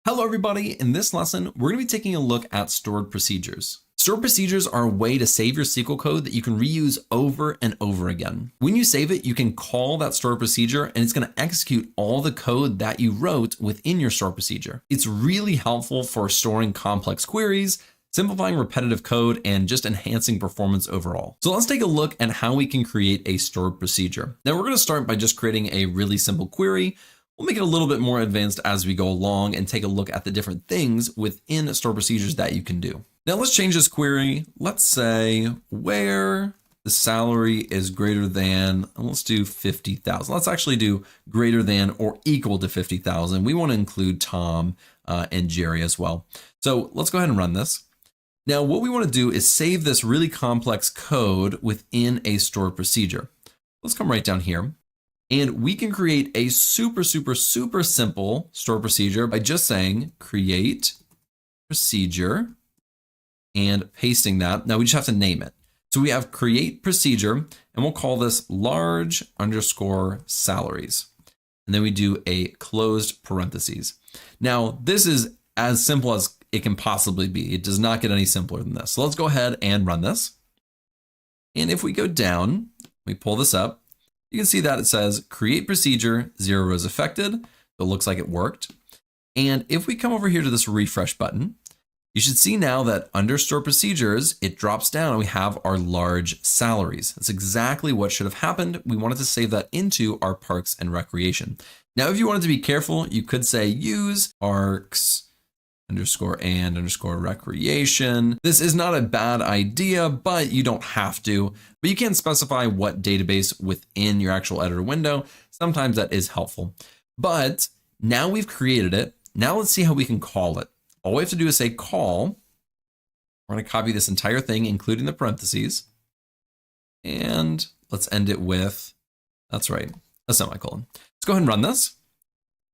Hello everybody, in this lesson, we're going to be taking a look at stored procedures. Stored procedures are a way to save your SQL code that you can reuse over and over again. When you save it, you can call that stored procedure and it's going to execute all the code that you wrote within your stored procedure. It's really helpful for storing complex queries, simplifying repetitive code, and just enhancing performance overall. So let's take a look at how we can create a stored procedure. Now we're going to start by just creating a really simple query. We'll make it a little bit more advanced as we go along and take a look at the different things within stored procedures that you can do. Now let's change this query. Let's say where the salary is greater than, and let's do 50,000. Let's actually do greater than or equal to 50,000. We want to include Tom and Jerry as well. So let's go ahead and run this. Now what we want to do is save this really complex code within a stored procedure. Let's come right down here. And we can create a super simple stored procedure by just saying create procedure and pasting that. Now we just have to name it. So we have create procedure and we'll call this large underscore salaries. And then we do a closed parentheses. Now this is as simple as it can possibly be. It does not get any simpler than this. So let's go ahead and run this. And if we go down, we pull this up. You can see that it says create procedure, 0 rows affected. So it looks like it worked. And if we come over here to this refresh button, you should see now that under stored procedures, it drops down and we have our large salaries. That's exactly what should have happened. We wanted to save that into our parks and recreation. Now, if you wanted to be careful, you could say use parks underscore recreation. This is not a bad idea, but you don't have to. But you can specify what database within your actual editor window. Sometimes that is helpful. But now we've created it. Now let's see how we can call it. All we have to do is say call. We're going to copy this entire thing, including the parentheses. And let's end it with, that's right, a semicolon. Let's go ahead and run this.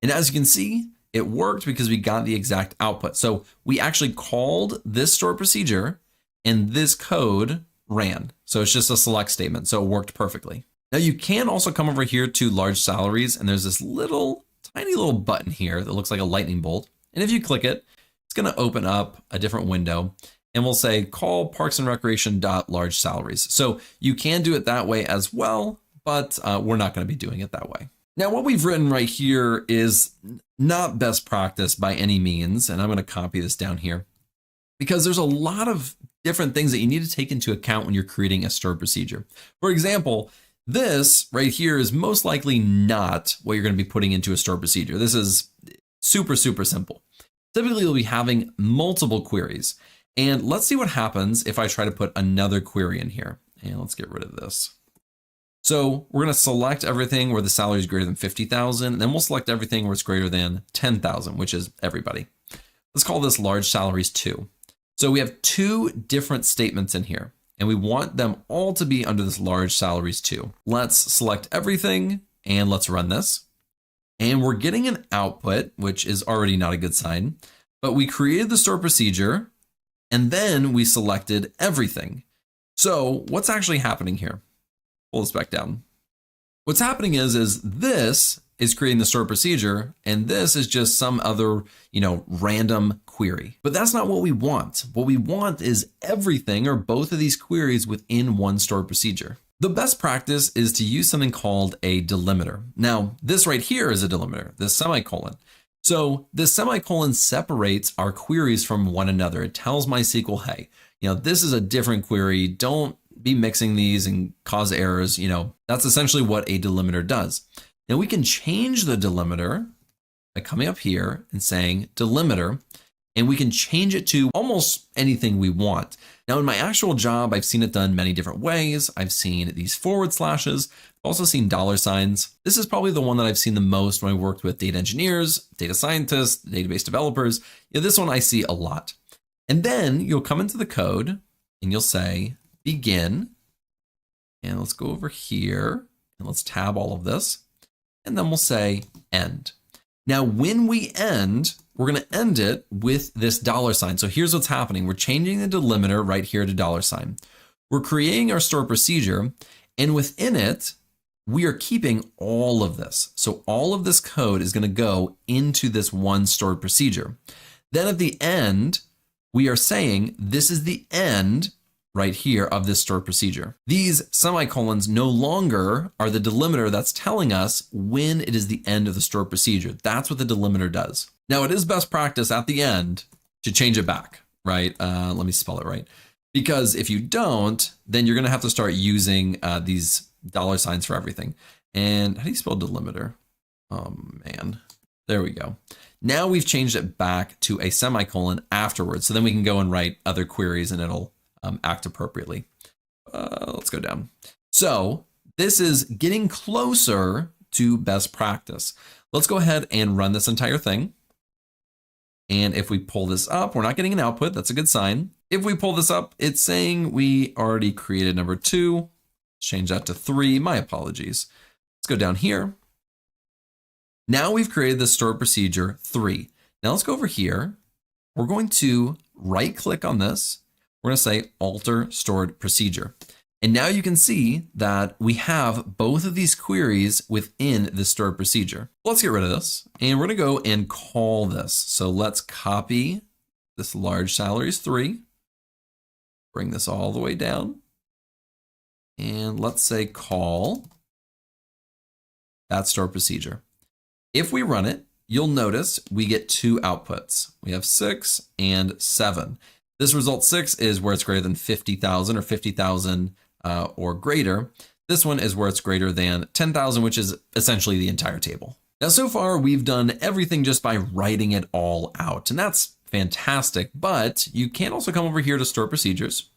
And as you can see, it worked because we got the exact output. So we actually called this stored procedure and this code ran. So it's just a select statement. So it worked perfectly. Now you can also come over here to large salaries and there's this tiny little button here that looks like a lightning bolt. And if you click it, it's going to open up a different window and we'll say call parks and recreation.large salaries. So you can do it that way as well, but we're not going to be doing it that way. Now, what we've written right here is not best practice by any means, and I'm going to copy this down here because there's a lot of different things that you need to take into account when you're creating a stored procedure. For example, this right here is most likely not what you're going to be putting into a stored procedure. This is super simple. Typically, you'll be having multiple queries, and let's see what happens if I try to put another query in here. And let's get rid of this. So we're going to select everything where the salary is greater than 50,000. And then we'll select everything where it's greater than 10,000, which is everybody. Let's call this large salaries 2. So we have 2 different statements in here and we want them all to be under this large salaries 2. Let's select everything and let's run this. And we're getting an output, which is already not a good sign, but we created the stored procedure and then we selected everything. So what's actually happening here? Pull this back down. What's happening is this is creating the stored procedure and this is just some other, random query. But that's not what we want. What we want is everything or both of these queries within one stored procedure. The best practice is to use something called a delimiter. Now, this right here is a delimiter, this semicolon. So this semicolon separates our queries from one another. It tells MySQL, hey, this is a different query. Don't be mixing these and cause errors. That's essentially what a delimiter does. Now we can change the delimiter by coming up here and saying delimiter, and we can change it to almost anything we want. Now in my actual job, I've seen it done many different ways. I've seen these forward slashes, I've also seen dollar signs. This is probably the one that I've seen the most when I worked with data engineers, data scientists, database developers. This one I see a lot. And then you'll come into the code and you'll say, begin, and let's go over here and let's tab all of this. And then we'll say end. Now, when we end, we're going to end it with this dollar sign. So here's what's happening. We're changing the delimiter right here to dollar sign. We're creating our stored procedure, and within it, we are keeping all of this. So all of this code is going to go into this one stored procedure. Then at the end, we are saying this is the end right here of this stored procedure. These semicolons no longer are the delimiter that's telling us when it is the end of the stored procedure. That's what the delimiter does. Now it is best practice at the end to change it back, right? Let me spell it right. Because if you don't, then you're going to have to start using these $signs for everything. And how do you spell delimiter? Oh man, there we go. Now we've changed it back to a semicolon afterwards. So then we can go and write other queries and it'll act appropriately. Let's go down. So this is getting closer to best practice. Let's go ahead and run this entire thing. And if we pull this up, we're not getting an output. That's a good sign. If we pull this up, it's saying we already created number 2. Change that to 3. My apologies. Let's go down here. Now we've created the stored procedure 3. Now let's go over here. We're going to right click on this. We're going to say alter stored procedure. And now you can see that we have both of these queries within the stored procedure. Let's get rid of this and we're going to go and call this. So let's copy this large salary is 3. Bring this all the way down. And let's say call that stored procedure. If we run it, you'll notice we get 2 outputs. We have 6 and 7. This result 6 is where it's greater than 50,000 or 50,000 or greater. This one is where it's greater than 10,000, which is essentially the entire table. Now, so far we've done everything just by writing it all out, and that's fantastic, but you can also come over here to stored procedures.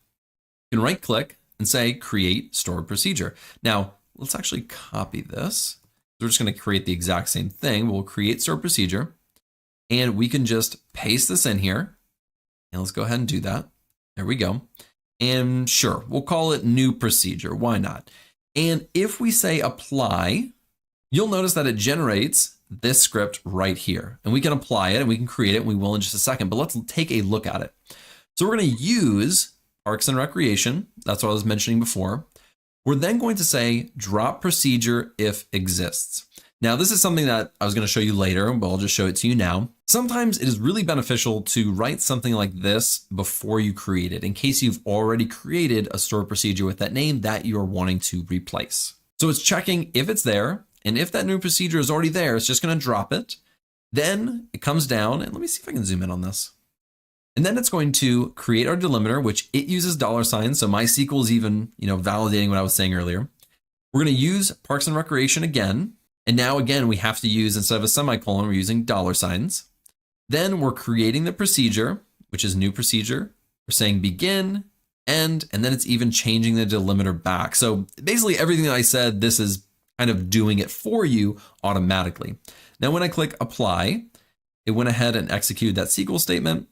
You can right click and say create stored procedure. Now, let's actually copy this. We're just going to create the exact same thing. We'll create stored procedure and we can just paste this in here. And let's go ahead and do that. There we go. And sure, we'll call it new procedure. Why not? And if we say apply, you'll notice that it generates this script right here. And we can apply it and we can create it. And we will in just a second, but let's take a look at it. So we're going to use Parks and Recreation. That's what I was mentioning before. We're then going to say drop procedure if exists. Now, this is something that I was going to show you later, but I'll just show it to you now. Sometimes it is really beneficial to write something like this before you create it, in case you've already created a stored procedure with that name that you're wanting to replace. So it's checking if it's there, and if that new procedure is already there, it's just going to drop it. Then it comes down, and let me see if I can zoom in on this. And then it's going to create our delimiter, which it uses $signs. So MySQL is even, validating what I was saying earlier. We're going to use Parks and Recreation again. And now again, we have to use, instead of a semicolon, we're using $signs. Then we're creating the procedure, which is new procedure. We're saying begin, end, and then it's even changing the delimiter back. So basically everything that I said, this is kind of doing it for you automatically. Now, when I click apply, it went ahead and executed that SQL statement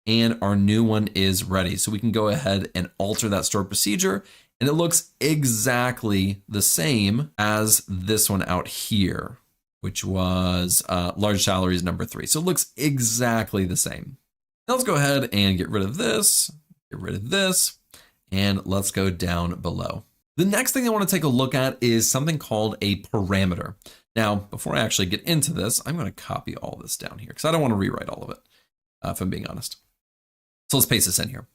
and our new one is ready. So we can go ahead and alter that stored procedure. And it looks exactly the same as this one out here, which was large salaries number 3. So it looks exactly the same. Now let's go ahead and get rid of this, and let's go down below. The next thing I want to take a look at is something called a parameter. Now, before I actually get into this, I'm going to copy all this down here because I don't want to rewrite all of it, if I'm being honest. So let's paste this in here.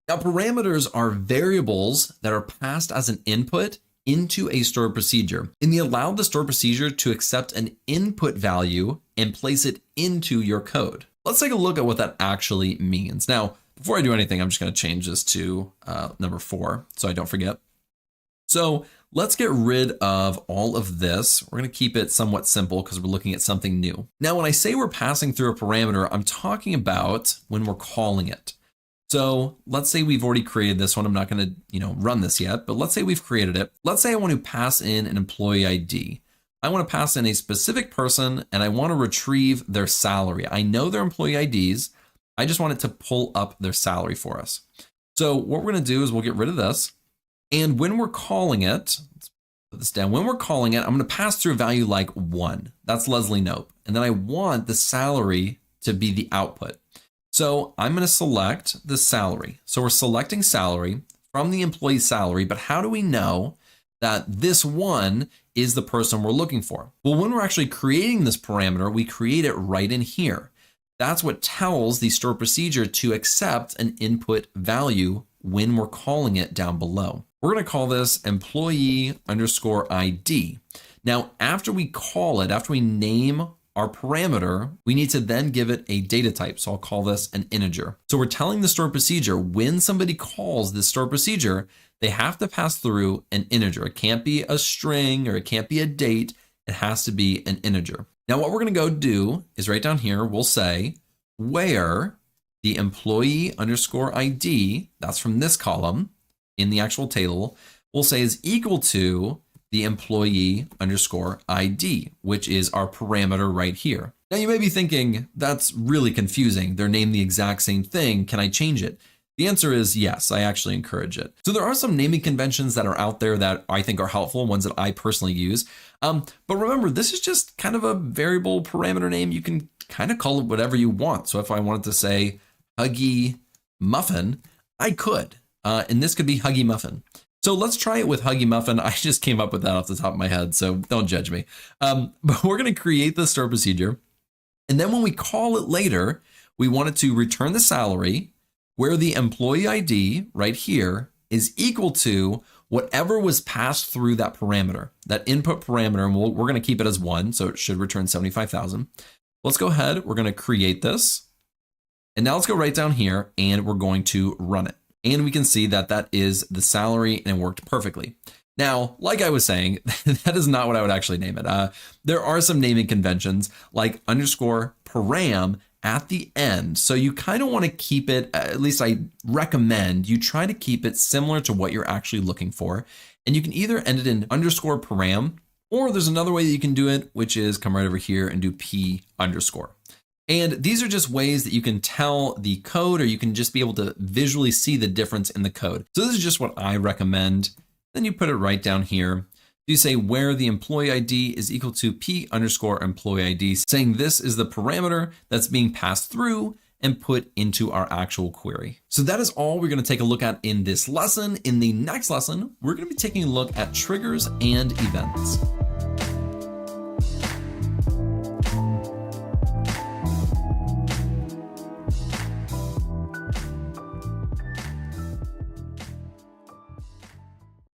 Now, parameters are variables that are passed as an input into a stored procedure, and they allow the stored procedure to accept an input value and place it into your code. Let's take a look at what that actually means. Now, before I do anything, I'm just going to change this to number 4 so I don't forget. So let's get rid of all of this. We're going to keep it somewhat simple because we're looking at something new. Now, when I say we're passing through a parameter, I'm talking about when we're calling it. So let's say we've already created this one. I'm not going to, run this yet, but let's say we've created it. Let's say I want to pass in an employee ID. I want to pass in a specific person and I want to retrieve their salary. I know their employee IDs. I just want it to pull up their salary for us. So what we're going to do is we'll get rid of this. And when we're calling it, let's put this down. When we're calling it, I'm going to pass through a value like 1. That's Leslie Knope. And then I want the salary to be the output. So I'm going to select the salary. So we're selecting salary from the employee salary, but how do we know that this one is the person we're looking for. Well, when we're actually creating this parameter, we create it right in here. That's what tells the stored procedure to accept an input value when we're calling it down below. We're going to call this employee underscore ID. Now, after we call it, after we name our parameter, we need to then give it a data type. So I'll call this an integer. So we're telling the stored procedure when somebody calls this stored procedure, they have to pass through an integer. It can't be a string or it can't be a date. It has to be an integer. Now, what we're going to go do is right down here, we'll say where the employee underscore ID, that's from this column in the actual table, we'll say is equal to the employee underscore ID, which is our parameter right here. Now you may be thinking, that's really confusing. They're named the exact same thing. Can I change it? The answer is yes, I actually encourage it. So there are some naming conventions that are out there that I think are helpful, ones that I personally use. But remember, this is just kind of a variable parameter name. You can kind of call it whatever you want. So if I wanted to say Huggy Muffin, I could. And this could be Huggy Muffin. So let's try it with Huggy Muffin. I just came up with that off the top of my head, so don't judge me. But we're going to create the stored procedure. And then when we call it later, we want it to return the salary where the employee ID right here is equal to whatever was passed through that parameter, that input parameter, and we're going to keep it as 1, so it should return 75,000. Let's go ahead. We're going to create this. And now let's go right down here and we're going to run it. And we can see that that is the salary and it worked perfectly. Now, like I was saying, that is not what I would actually name it. There are some naming conventions like underscore param at the end. So you kind of want to keep it, at least I recommend you try to keep it similar to what you're actually looking for. And you can either end it in underscore param, or there's another way that you can do it, which is come right over here and do p underscore. And these are just ways that you can tell the code, or you can just be able to visually see the difference in the code. So this is just what I recommend. Then you put it right down here. You say where the employee ID is equal to p underscore employee ID, saying this is the parameter that's being passed through and put into our actual query. So that is all we're going to take a look at in this lesson. In the next lesson, we're going to be taking a look at triggers and events.